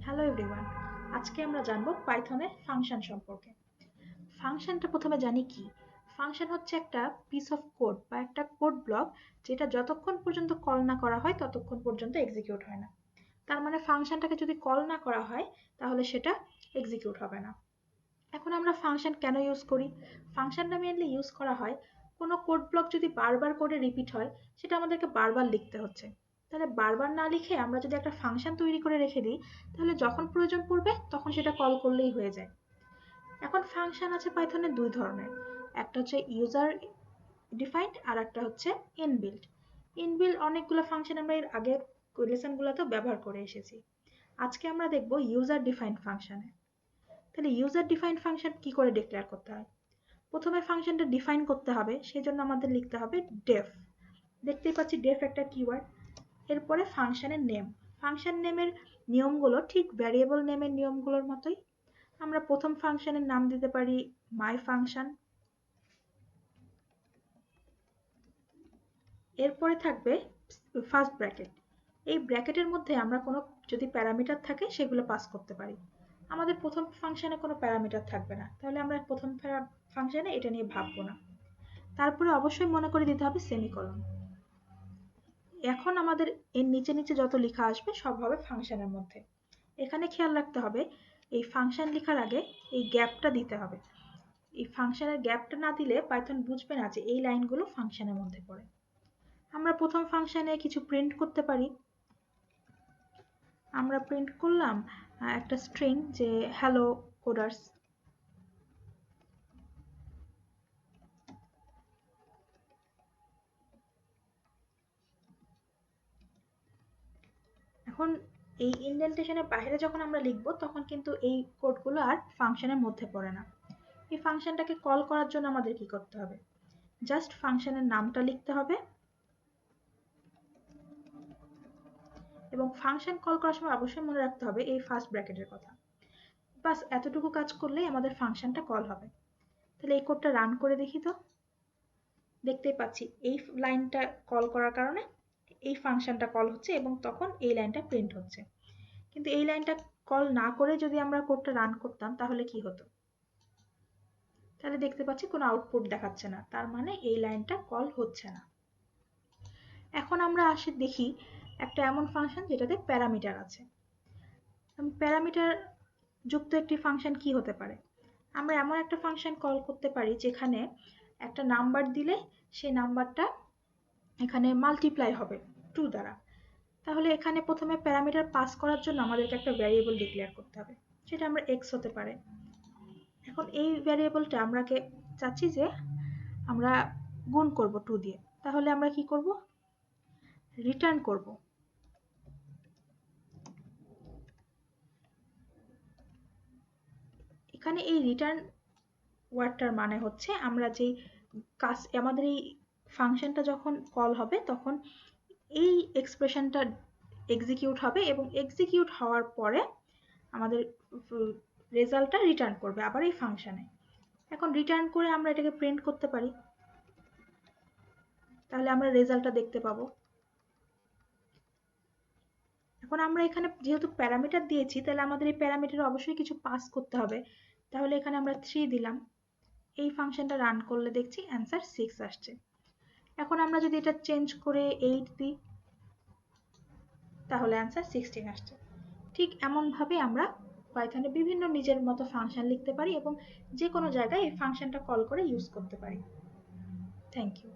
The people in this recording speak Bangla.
হ্যালো এভরিওয়ান, আজকে আমরা জানবো পাইথনের ফাংশন সম্পর্কে। ফাংশনটা প্রথমে জানি কি? ফাংশন হচ্ছে একটা পিস অফ কোড বা একটা কোড ব্লক, যেটা যতক্ষণ পর্যন্ত কল না করা হয় ততক্ষণ পর্যন্ত এক্সিকিউট হয় না। তার মানে ফাংশনটাকে যদি কল না করা হয় তাহলে সেটা এক্সিকিউট হবে না। এখন আমরা ফাংশন কেন ইউজ করি? ফাংশনটা মেইনলি ইউজ করা হয় কোনো কোড ব্লক যদি বারবার করে রিপিট হয়, সেটা আমাদেরকে বারবার লিখতে হচ্ছে। তাহলে বারবার না লিখে আমরা যদি একটা ফাংশন তৈরি করে রেখে দিই, তাহলে যখন প্রয়োজন পড়বে তখন সেটা কল করলেই হয়ে যায়। এখন ফাংশন আছে পাইথনে দুই ধরনের। একটা হচ্ছে ইউজার ডিফাইন্ড আর একটা হচ্ছে ইনবিল্ট। ইনবিল্ট অনেকগুলো ফাংশন আমরা এর আগের লেসনগুলোতেও ব্যবহার করে এসেছি। আজকে আমরা দেখব ইউজার ডিফাইন্ড ফাংশনে। তাহলে ইউজার ডিফাইন্ড ফাংশন কি করে ডিক্লেয়ার করতে হয়? প্রথমে ফাংশনটা ডিফাইন করতে হবে, সেজন্য আমাদের লিখতে হবে ডেফ। দেখতেই পাচ্ছি ডেফ একটা কিওয়ার্ড। এরপরে ফাংশনের নেম। ফাংশন নেমের নিয়মগুলো ঠিক ভ্যারিয়েবল নেমের নিয়মগুলোর মতোই। আমরা প্রথম ফাংশনের নাম দিতে পারি মাই ফাংশন। এরপরে থাকবে ফার্স্ট ব্র্যাকেট। এই ব্র্যাকেটের মধ্যে আমরা কোনো যদি প্যারামিটার থাকে সেগুলো পাস করতে পারি। আমাদের প্রথম ফাংশনে কোনো প্যারামিটার থাকবে না, তাহলে আমরা প্রথম ফাংশনে এটা নিয়ে ভাববো না। তারপরে অবশ্যই মনে করে দিতে হবে সেমিকোলন। এখন আমাদের এর নিচে নিচে যত লেখা আসবে সব হবে ফাংশনের মধ্যে। এখানে খেয়াল রাখতে হবে এই ফাংশন লেখার আগে এই গ্যাপটা দিতে হবে। এই ফাংশনের গ্যাপটা না দিলে পাইথন বুঝবে না যে এই লাইনগুলো ফাংশনের মধ্যে পড়ে। আমরা প্রথম ফাংশনে কিছু প্রিন্ট করতে পারি। আমরা প্রিন্ট করলাম একটা স্ট্রিং যে হ্যালো কোডার্স। এখন এই ইনডেন্টেশনের বাইরে যখন আমরা লিখব তখন কিন্তু এই কোডগুলো আর ফাংশনের মধ্যে পড়ে না। এই ফাংশনটাকে কল করার জন্য আমাদের কি করতে হবে? জাস্ট ফাংশনের নামটা লিখতে হবে এবং ফাংশন কল করার সময় অবশ্যই মনে রাখতে হবে এই ফার্স্ট ব্র্যাকেটের কথা। বাস এতটুকু কাজ করলেই আমাদের ফাংশনটা কল হবে। তাহলে এই কোডটা রান করে দেখি তো। দেখতেই পাচ্ছি এই লাইনটা কল করার কারণে এই ফাংশনটা কল হচ্ছে এবং তখন এই লাইনটা প্রিন্ট হচ্ছে। কিন্তু এই লাইনটা কল না করে যদি আমরা কোডটা রান করতাম তাহলে কি হতো? তাহলে দেখতে পাচ্ছি কোনো আউটপুট দেখাচ্ছে না, তার মানে এই লাইনটা কল হচ্ছে না। এখন আমরা আসি দেখি একটা এমন ফাংশন যেটাতে প্যারামিটার আছে। প্যারামিটার যুক্ত একটি ফাংশন কি হতে পারে? আমরা এমন একটা ফাংশন কল করতে পারি যেখানে একটা নাম্বার দিলে সেই নাম্বারটা এখানে মাল্টিপ্লাই হবে 2 দ্বারা। তাহলে এখানে প্রথমে প্যারামিটার পাস করার জন্য আমাদেরকে একটা ভ্যারিয়েবল ডিক্লেয়ার করতে হবে, সেটা আমরা এক্স হতে পারে। এখন এই ভ্যারিয়েবলটা আমরাকে চাচ্ছি যে আমরা গুণ করব 2 দিয়ে। তাহলে আমরা কি করব? রিটার্ন করব। এখানে এই রিটার্ন ওয়ার্ডটার মানে হচ্ছে আমরা যেই কাজ আমাদের এই ফাংশনটা যখন কল হবে তখন এই এক্সপ্রেশনটা এক্সিকিউট হবে এবং এক্সিকিউট হওয়ার পরে আমাদের রেজাল্টটা রিটার্ন করবে আবার এই ফাংশনে। এখন রিটার্ন করে আমরা এটাকে প্রিন্ট করতে পারি, তাহলে আমরা রেজাল্টটা দেখতে পাবো। এখন আমরা এখানে যেহেতু প্যারামিটার দিয়েছি তাহলে আমাদের এই প্যারামিটারে অবশ্যই কিছু পাস করতে হবে। তাহলে এখানে আমরা 3 দিলাম। এই ফাংশনটা রান করলে দেখছি অ্যান্সার 6 আসছে। এখন আমরা যদি এটা চেঞ্জ করে 8 দিই তাহলে অ্যান্সার 16 আসছে। ঠিক এমনভাবে আমরা পাইথনে বিভিন্ন নিজের মতো ফাংশন লিখতে পারি এবং যে কোনো জায়গায় এই ফাংশনটা কল করে ইউজ করতে পারি। Thank you.